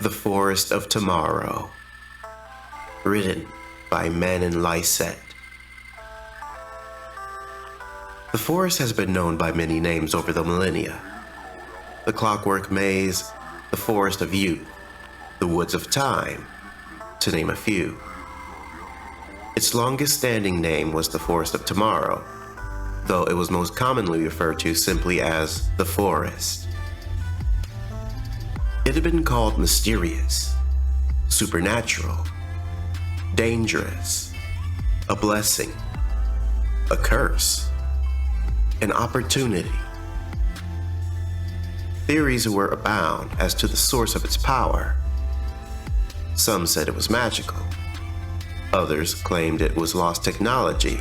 The Forest of Tomorrow. Written by Manen Lyset. The forest has been known by many names over the millennia. The Clockwork Maze, the Forest of Youth, the Woods of Time, to name a few. Its longest-standing name was the Forest of Tomorrow, though it was most commonly referred to simply as the Forest. It had been called mysterious, supernatural, dangerous, a blessing, a curse, an opportunity. Theories were abound as to the source of its power. Some said it was magical. Others claimed it was lost technology.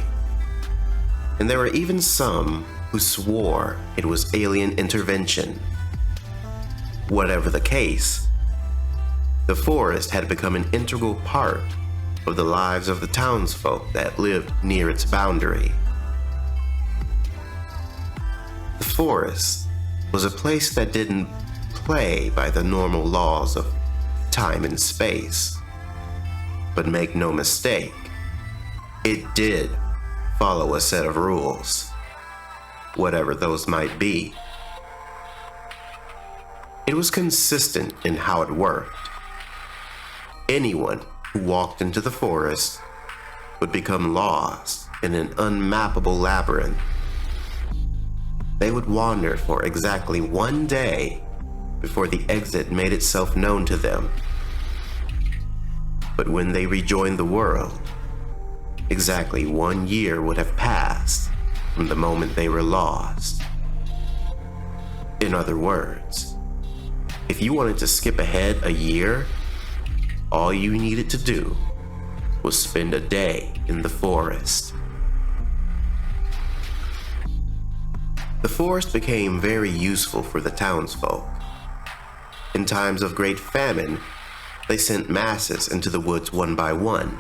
And there were even some who swore it was alien intervention. Whatever the case, the forest had become an integral part of the lives of the townsfolk that lived near its boundary. The forest was a place that didn't play by the normal laws of time and space. But make no mistake, it did follow a set of rules, whatever those might be. It was consistent in how it worked. Anyone who walked into the forest would become lost in an unmappable labyrinth. They would wander for exactly one day before the exit made itself known to them. But when they rejoined the world, exactly 1 year would have passed from the moment they were lost. In other words, if you wanted to skip ahead a year, all you needed to do was spend a day in the forest. The forest became very useful for the townsfolk. In times of great famine, they sent masses into the woods one by one,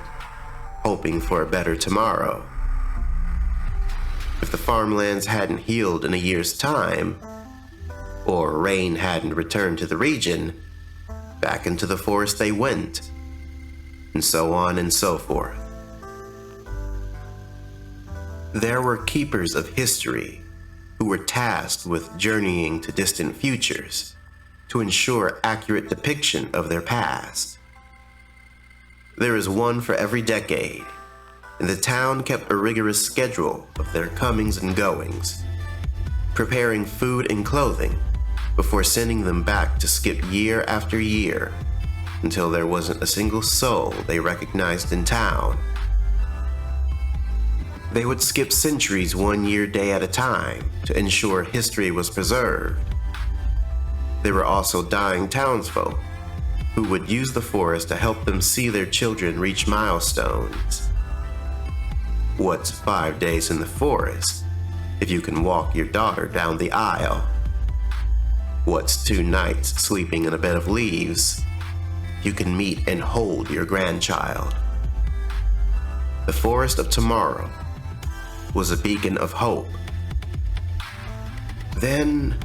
hoping for a better tomorrow. If the farmlands hadn't healed in a year's time, or rain hadn't returned to the region, back into the forest they went, and so on and so forth. There were keepers of history who were tasked with journeying to distant futures to ensure accurate depiction of their past. There is one for every decade, and the town kept a rigorous schedule of their comings and goings, preparing food and clothing before sending them back to skip year after year until there wasn't a single soul they recognized in town. They would skip centuries 1 year day at a time to ensure history was preserved. There were also dying townsfolk who would use the forest to help them see their children reach milestones. What's 5 days in the forest if you can walk your daughter down the aisle? What's 2 nights sleeping in a bed of leaves if you can meet and hold your grandchild? The Forest of Tomorrow was a beacon of hope. Then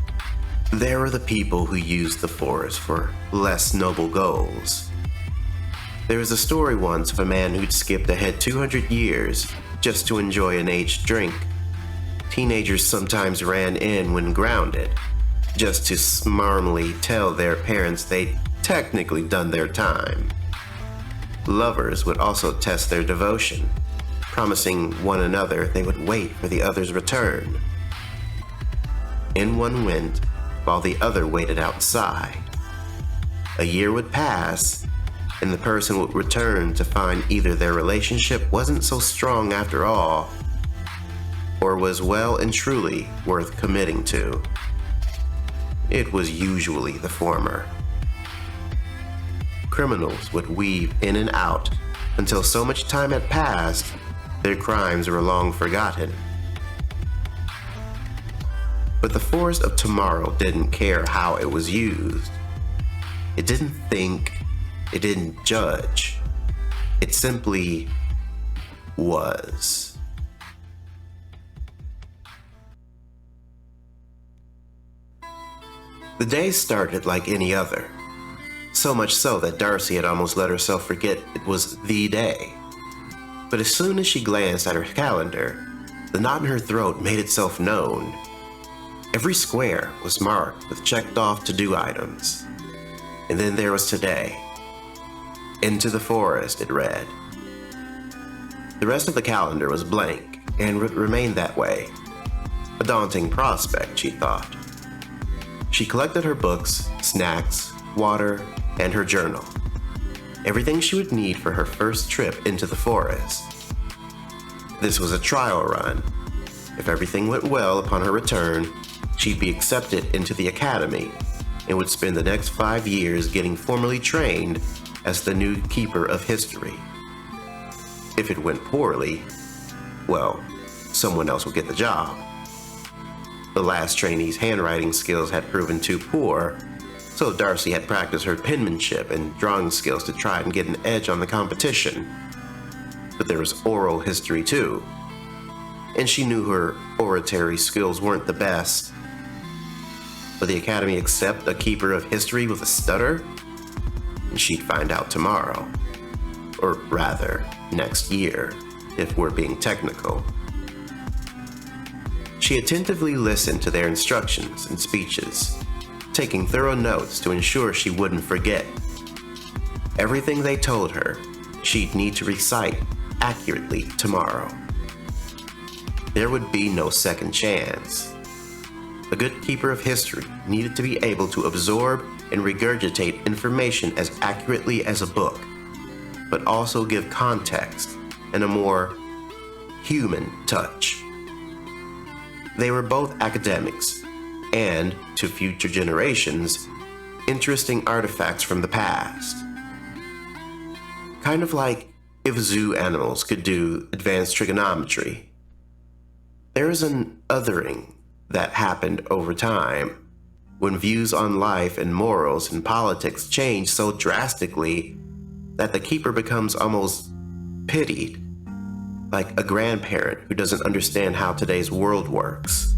there were the people who used the forest for less noble goals. There was a story once of a man who'd skipped ahead 200 years just to enjoy an aged drink. Teenagers sometimes ran in when grounded, just to smarmily tell their parents they'd technically done their time. Lovers would also test their devotion, promising one another they would wait for the other's return. In one went, while the other waited outside. A year would pass, and the person would return to find either their relationship wasn't so strong after all, or was well and truly worth committing to. It was usually the former. Criminals would weave in and out until so much time had passed, their crimes were long forgotten. But the Forest of Tomorrow didn't care how it was used. It didn't think, it didn't judge. It simply was. The day started like any other. so much so that Darcy had almost let herself forget it was the day. But as soon as she glanced at her calendar, the knot in her throat made itself known. Every square was marked with checked off to-do items. And then there was today. Into the forest, it read. The rest of the calendar was blank and would remain that way. A daunting prospect, she thought. She collected her books, snacks, water, and her journal. Everything she would need for her first trip into the forest. This was a trial run. If everything went well upon her return, she'd be accepted into the academy and would spend the next 5 years getting formally trained as the new keeper of history. If it went poorly, well, someone else would get the job. The last trainee's handwriting skills had proven too poor, so Darcy had practiced her penmanship and drawing skills to try and get an edge on the competition. But there was oral history too, and she knew her oratory skills weren't the best. Would the academy accept a keeper of history with a stutter? And she'd find out tomorrow. Or rather, next year, if we're being technical. She attentively listened to their instructions and speeches, taking thorough notes to ensure she wouldn't forget. Everything they told her, she'd need to recite accurately tomorrow. There would be no second chance. A good keeper of history needed to be able to absorb and regurgitate information as accurately as a book, but also give context and a more human touch. They were both academics, and, to future generations, interesting artifacts from the past. Kind of like if zoo animals could do advanced trigonometry. There is an othering that happened over time, when views on life and morals and politics change so drastically that the keeper becomes almost pitied, like a grandparent who doesn't understand how today's world works.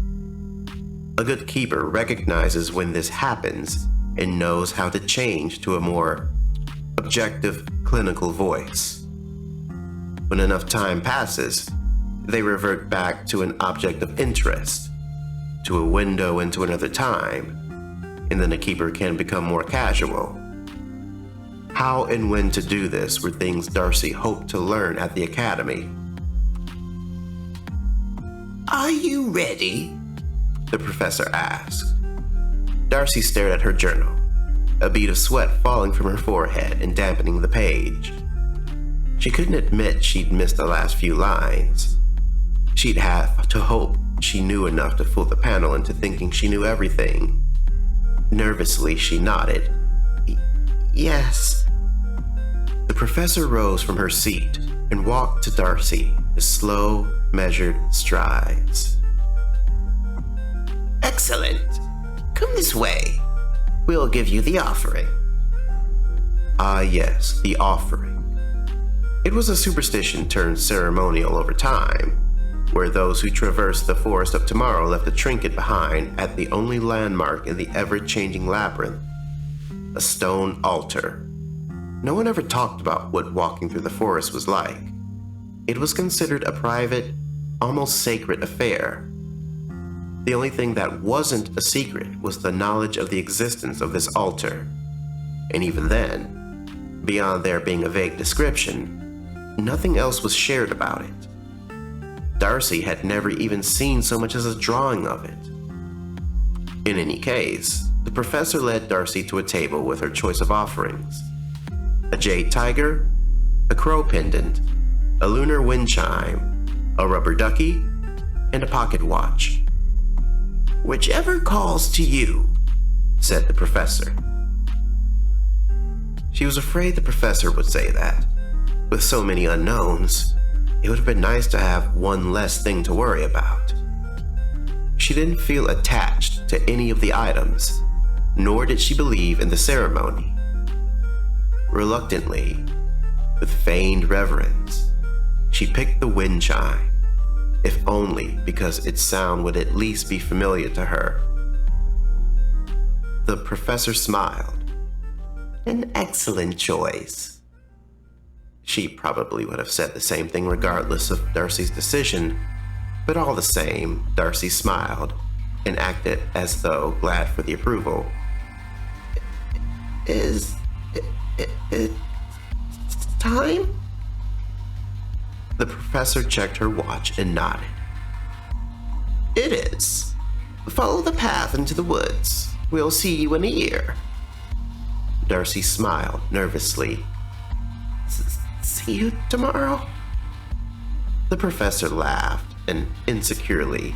A good keeper recognizes when this happens and knows how to change to a more objective, clinical voice. When enough time passes, they revert back to an object of interest, to a window into another time, and then a keeper can become more casual. How and when to do this were things Darcy hoped to learn at the academy. "Are you ready?" the professor asked. Darcy stared at her journal, a bead of sweat falling from her forehead and dampening the page. She couldn't admit she'd missed the last few lines. She'd have to hope she knew enough to fool the panel into thinking she knew everything. Nervously, she nodded. Yes. The professor rose from her seat and walked to Darcy with slow, measured strides. Excellent. Come this way. We'll give you the offering. Ah, yes, the offering. It was a superstition turned ceremonial over time, where those who traversed the forest of tomorrow left a trinket behind at the only landmark in the ever-changing labyrinth, a stone altar. No one ever talked about what walking through the forest was like. It was considered a private, almost sacred affair. The only thing that wasn't a secret was the knowledge of the existence of this altar. And even then, beyond there being a vague description, nothing else was shared about it. Darcy had never even seen so much as a drawing of it. In any case, the professor led Darcy to a table with her choice of offerings: a jade tiger, a crow pendant, a lunar wind chime, a rubber ducky, and a pocket watch. "Whichever calls to you," said the professor. She was afraid the professor would say that. With so many unknowns, it would have been nice to have one less thing to worry about. She didn't feel attached to any of the items, nor did she believe in the ceremony. Reluctantly, with feigned reverence, she picked the wind chime, if only because its sound would at least be familiar to her. The professor smiled. An excellent choice. She probably would have said the same thing regardless of Darcy's decision, but all the same, Darcy smiled and acted as though glad for the approval. Is it time? The professor checked her watch and nodded. It is. Follow the path into the woods. We'll see you in a year. Darcy smiled nervously. See you tomorrow? The professor laughed, and insecurely.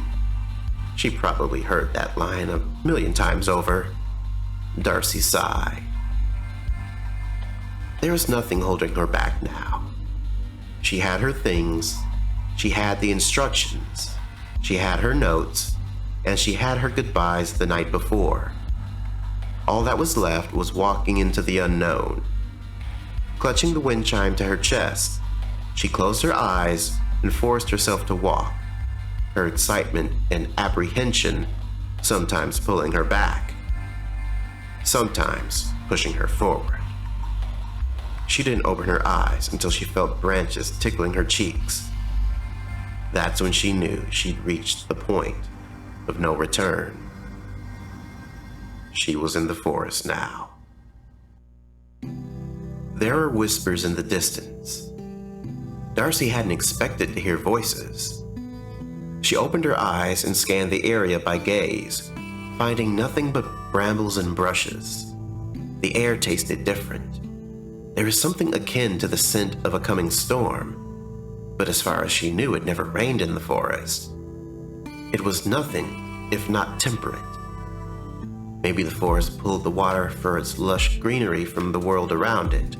She probably heard that line 1,000,000 times over. Darcy sighed. There was nothing holding her back now. She had her things, she had the instructions, she had her notes, and she had her goodbyes the night before. All that was left was walking into the unknown. Clutching the wind chime to her chest, she closed her eyes and forced herself to walk, her excitement and apprehension sometimes pulling her back, sometimes pushing her forward. She didn't open her eyes until she felt branches tickling her cheeks. That's when she knew she'd reached the point of no return. She was in the forest now. There were whispers in the distance. Darcy hadn't expected to hear voices. She opened her eyes and scanned the area by gaze, finding nothing but brambles and brushes. The air tasted different. There was something akin to the scent of a coming storm, but as far as she knew, it never rained in the forest. It was nothing if not temperate. Maybe the forest pulled the water for its lush greenery from the world around it.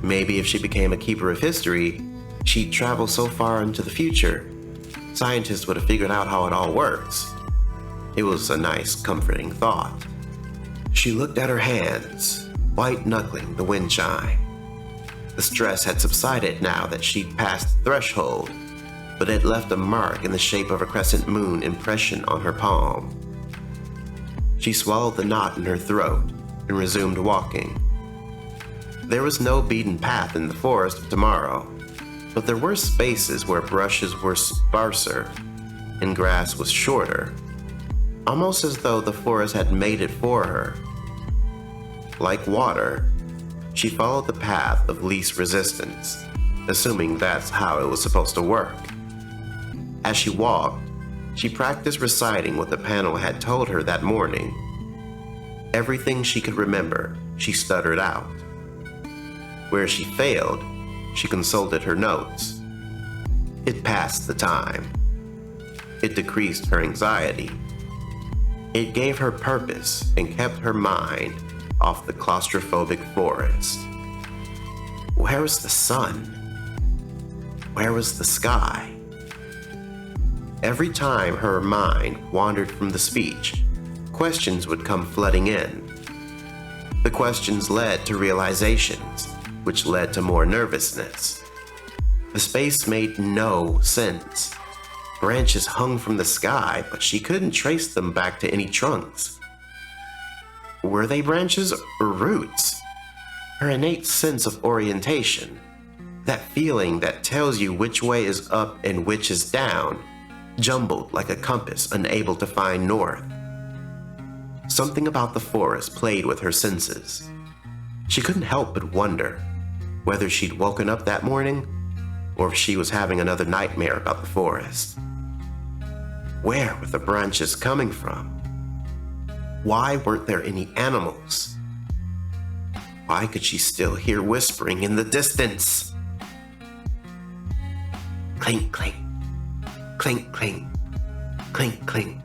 Maybe if she became a keeper of history, she'd travel so far into the future, scientists would have figured out how it all works. It was a nice, comforting thought. She looked at her hands, white-knuckling the wind chime. The stress had subsided now that she'd passed the threshold, but it left a mark in the shape of a crescent moon impression on her palm. She swallowed the knot in her throat and resumed walking. There was no beaten path in the forest of tomorrow, but there were spaces where brushes were sparser and grass was shorter, almost as though the forest had made it for her. Like water, she followed the path of least resistance, assuming that's how it was supposed to work. As she walked, she practiced reciting what the panel had told her that morning. Everything she could remember, she stuttered out. Where she failed, she consulted her notes. It passed the time. It decreased her anxiety. It gave her purpose and kept her mind off the claustrophobic forest. Where was the sun? Where was the sky? Every time her mind wandered from the speech, questions would come flooding in. The questions led to realizations, which led to more nervousness. The space made no sense. Branches hung from the sky, but she couldn't trace them back to any trunks. Were they branches or roots? Her innate sense of orientation, that feeling that tells you which way is up and which is down, jumbled like a compass unable to find north. Something about the forest played with her senses. She couldn't help but wonder whether she'd woken up that morning or if she was having another nightmare about the forest. Where were the branches coming from? Why weren't there any animals? Why could she still hear whispering in the distance? Clink, clink, clink, clink, clink, clink.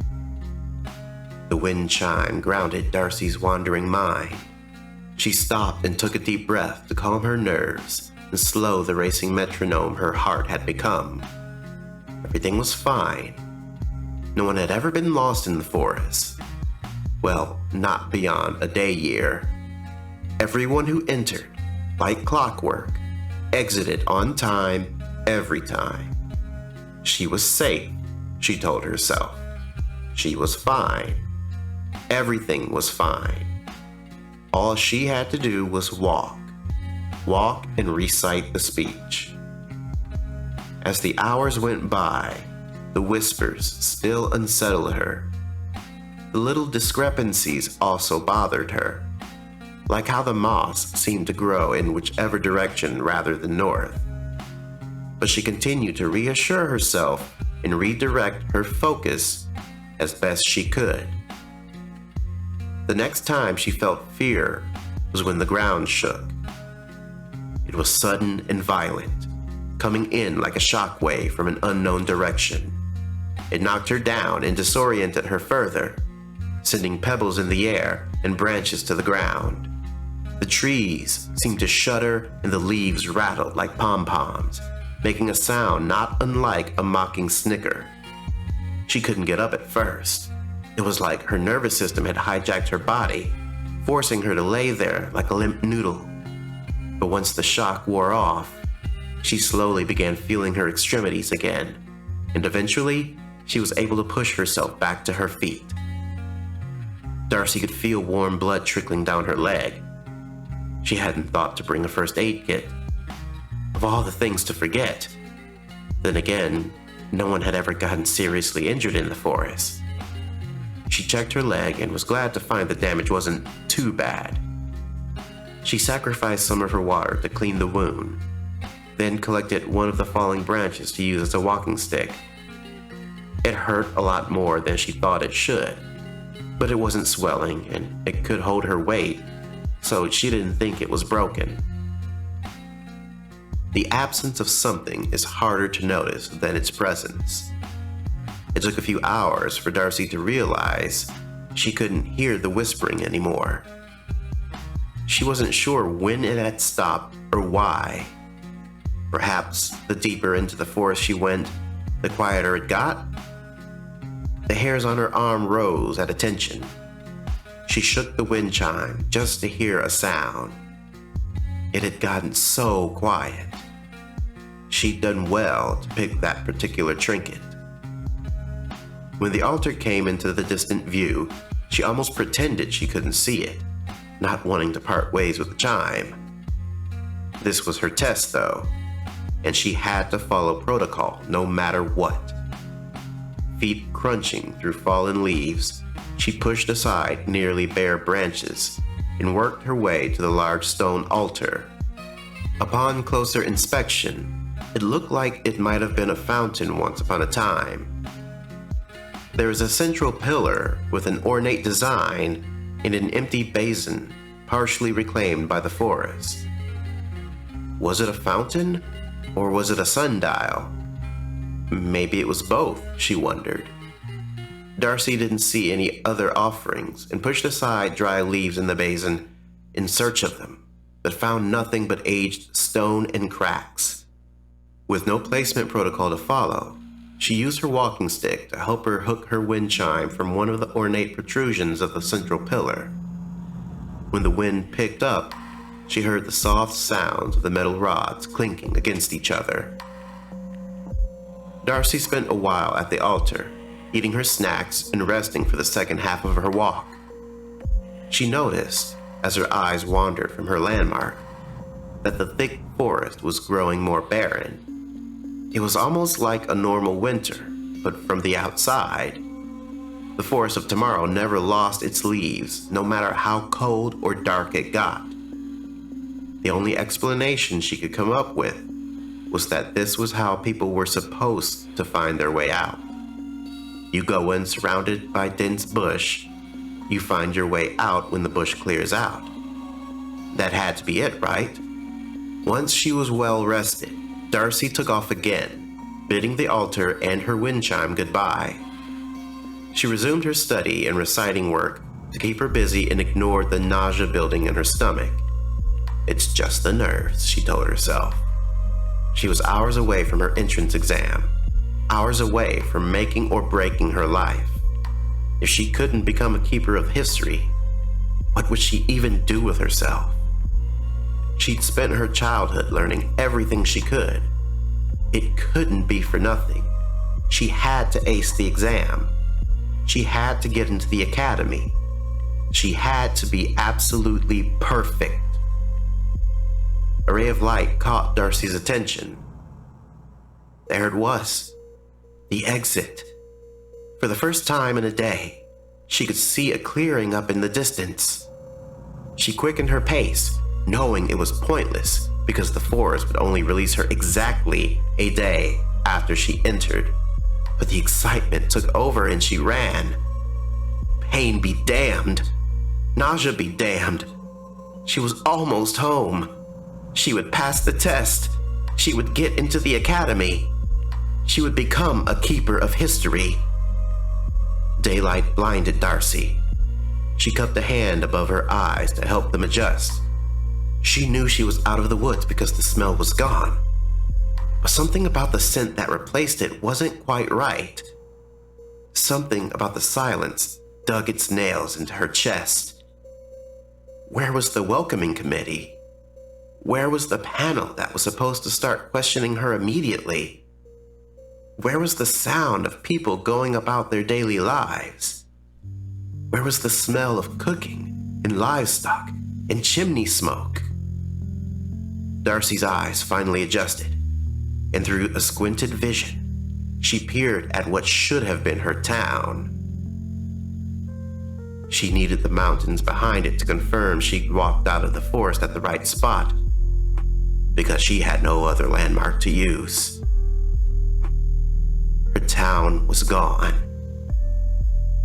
The wind chime grounded Darcy's wandering mind. She stopped and took a deep breath to calm her nerves and slow the racing metronome her heart had become. Everything was fine. No one had ever been lost in the forest. Well, not beyond a day year. Everyone who entered, like clockwork, exited on time every time. She was safe, she told herself. She was fine. Everything was fine. All she had to do was walk and recite the speech. As the hours went by, the whispers still unsettled her. The little discrepancies also bothered her, like how the moss seemed to grow in whichever direction rather than north. But she continued to reassure herself and redirect her focus as best she could. The next time she felt fear was when the ground shook. It was sudden and violent, coming in like a shockwave from an unknown direction. It knocked her down and disoriented her further, sending pebbles in the air and branches to the ground. The trees seemed to shudder and the leaves rattled like pom-poms, making a sound not unlike a mocking snicker. She couldn't get up at first. It was like her nervous system had hijacked her body, forcing her to lay there like a limp noodle. But once the shock wore off, she slowly began feeling her extremities again, and eventually, she was able to push herself back to her feet. Darcy could feel warm blood trickling down her leg. She hadn't thought to bring a first aid kit. Of all the things to forget. Then again, no one had ever gotten seriously injured in the forest. She checked her leg and was glad to find the damage wasn't too bad. She sacrificed some of her water to clean the wound, then collected one of the falling branches to use as a walking stick. It hurt a lot more than she thought it should, but it wasn't swelling and it could hold her weight, so she didn't think it was broken. The absence of something is harder to notice than its presence. It took a few hours for Darcy to realize she couldn't hear the whispering anymore. She wasn't sure when it had stopped or why. Perhaps the deeper into the forest she went, the quieter it got. The hairs on her arm rose at attention. She shook the wind chime just to hear a sound. It had gotten so quiet. She'd done well to pick that particular trinket. When the altar came into the distant view, she almost pretended she couldn't see it, not wanting to part ways with the chime. This was her test, though, and she had to follow protocol no matter what. Feet crunching through fallen leaves, she pushed aside nearly bare branches and worked her way to the large stone altar. Upon closer inspection, it looked like it might have been a fountain once upon a time. There is a central pillar with an ornate design and an empty basin partially reclaimed by the forest. Was it a fountain, or was it a sundial? Maybe it was both, she wondered. Darcy didn't see any other offerings and pushed aside dry leaves in the basin in search of them, but found nothing but aged stone and cracks. With no placement protocol to follow, she used her walking stick to help her hook her wind chime from one of the ornate protrusions of the central pillar. When the wind picked up, she heard the soft sounds of the metal rods clinking against each other. Darcy spent a while at the altar, eating her snacks and resting for the second half of her walk. She noticed, as her eyes wandered from her landmark, that the thick forest was growing more barren. It was almost like a normal winter, but from the outside. The forest of tomorrow never lost its leaves, no matter how cold or dark it got. The only explanation she could come up with was that this was how people were supposed to find their way out. You go in surrounded by dense bush, you find your way out when the bush clears out. That had to be it, right? Once she was well rested, Darcy took off again, bidding the altar and her wind chime goodbye. She resumed her study and reciting work to keep her busy and ignored the nausea building in her stomach. It's just the nerves, she told herself. She was hours away from her entrance exam, hours away from making or breaking her life. If she couldn't become a keeper of history, what would she even do with herself? She'd spent her childhood learning everything she could. It couldn't be for nothing. She had to ace the exam. She had to get into the academy. She had to be absolutely perfect. A ray of light caught Darcy's attention. There it was, the exit. For the first time in a day, she could see a clearing up in the distance. She quickened her pace, knowing it was pointless because the forest would only release her exactly a day after she entered. But the excitement took over and she ran. Pain be damned. Nausea be damned. She was almost home. She would pass the test. She would get into the academy. She would become a keeper of history. Daylight blinded Darcy. She cupped a hand above her eyes to help them adjust. She knew she was out of the woods because the smell was gone. But something about the scent that replaced it wasn't quite right. Something about the silence dug its nails into her chest. Where was the welcoming committee? Where was the panel that was supposed to start questioning her immediately? Where was the sound of people going about their daily lives? Where was the smell of cooking and livestock and chimney smoke? Darcy's eyes finally adjusted, and through a squinted vision, she peered at what should have been her town. She needed the mountains behind it to confirm she'd walked out of the forest at the right spot, because she had no other landmark to use. Her town was gone.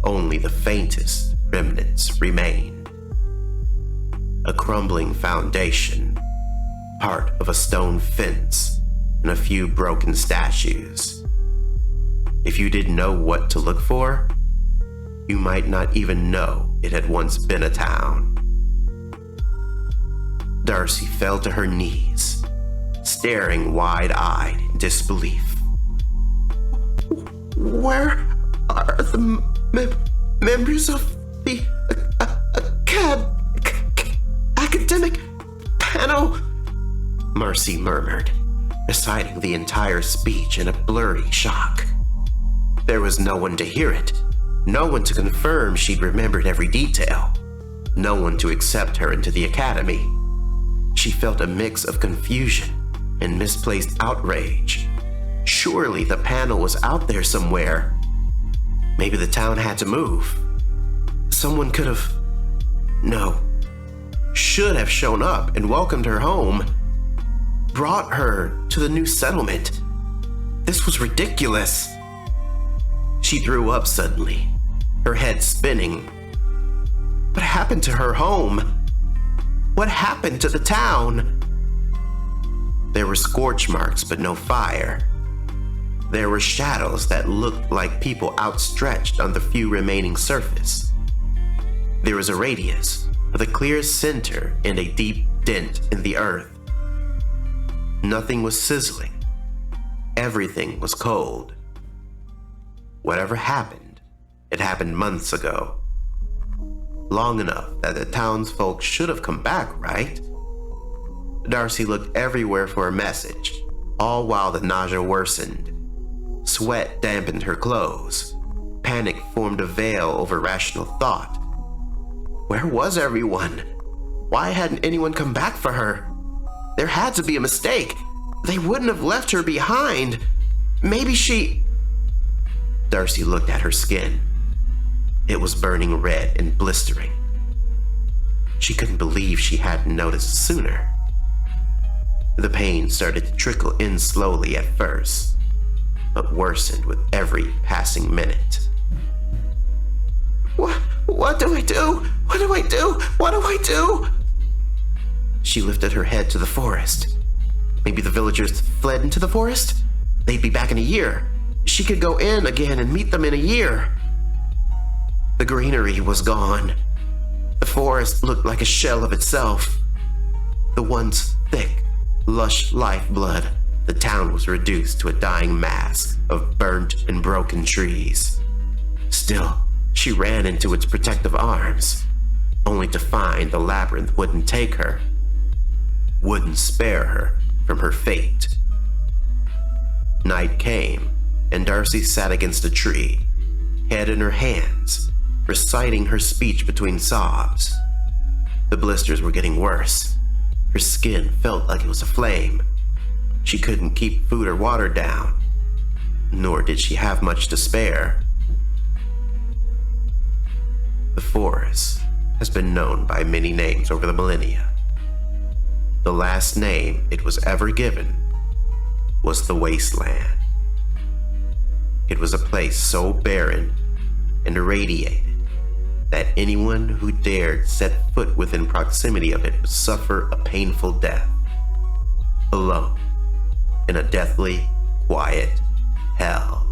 Only the faintest remnants remained. A crumbling foundation, part of a stone fence, and a few broken statues. If you didn't know what to look for, you might not even know it had once been a town. Darcy fell to her knees, staring wide-eyed in disbelief. Where are the members of the academic panel? Marcy murmured, reciting the entire speech in a blurry shock. There was no one to hear it, no one to confirm she'd remembered every detail, no one to accept her into the academy. She felt a mix of confusion and misplaced outrage. Surely the panel was out there somewhere. Maybe the town had to move. Someone could have... No. Should have shown up and welcomed her home. Brought her to the new settlement. This was ridiculous. She threw up suddenly, her head spinning. What happened to her home? What happened to the town? There were scorch marks, but no fire. There were shadows that looked like people outstretched on the few remaining surface. There was a radius with a clear center and a deep dent in the earth. Nothing was sizzling. Everything was cold. Whatever happened, it happened months ago. Long enough that the townsfolk should have come back, right? Darcy looked everywhere for a message, all while the nausea worsened. Sweat dampened her clothes. Panic formed a veil over rational thought. Where was everyone? Why hadn't anyone come back for her? There had to be a mistake. They wouldn't have left her behind. Maybe she... Darcy looked at her skin. It was burning red and blistering. She couldn't believe she hadn't noticed sooner. The pain started to trickle in slowly at first, but worsened with every passing minute. What do I do? What do I do? What do I do? She lifted her head to the forest. Maybe the villagers fled into the forest? They'd be back in a year. She could go in again and meet them in a year. The greenery was gone. The forest looked like a shell of itself. The once thick, lush lifeblood, the town was reduced to a dying mass of burnt and broken trees. Still, she ran into its protective arms, only to find the labyrinth wouldn't take her, wouldn't spare her from her fate. Night came, and Darcy sat against a tree, head in her hands, reciting her speech between sobs. The blisters were getting worse. Her skin felt like it was aflame. She couldn't keep food or water down, nor did she have much to spare. The forest has been known by many names over the millennia. The last name it was ever given was the Wasteland. It was a place so barren and irradiated that anyone who dared set foot within proximity of it would suffer a painful death, alone in a deathly, quiet hell.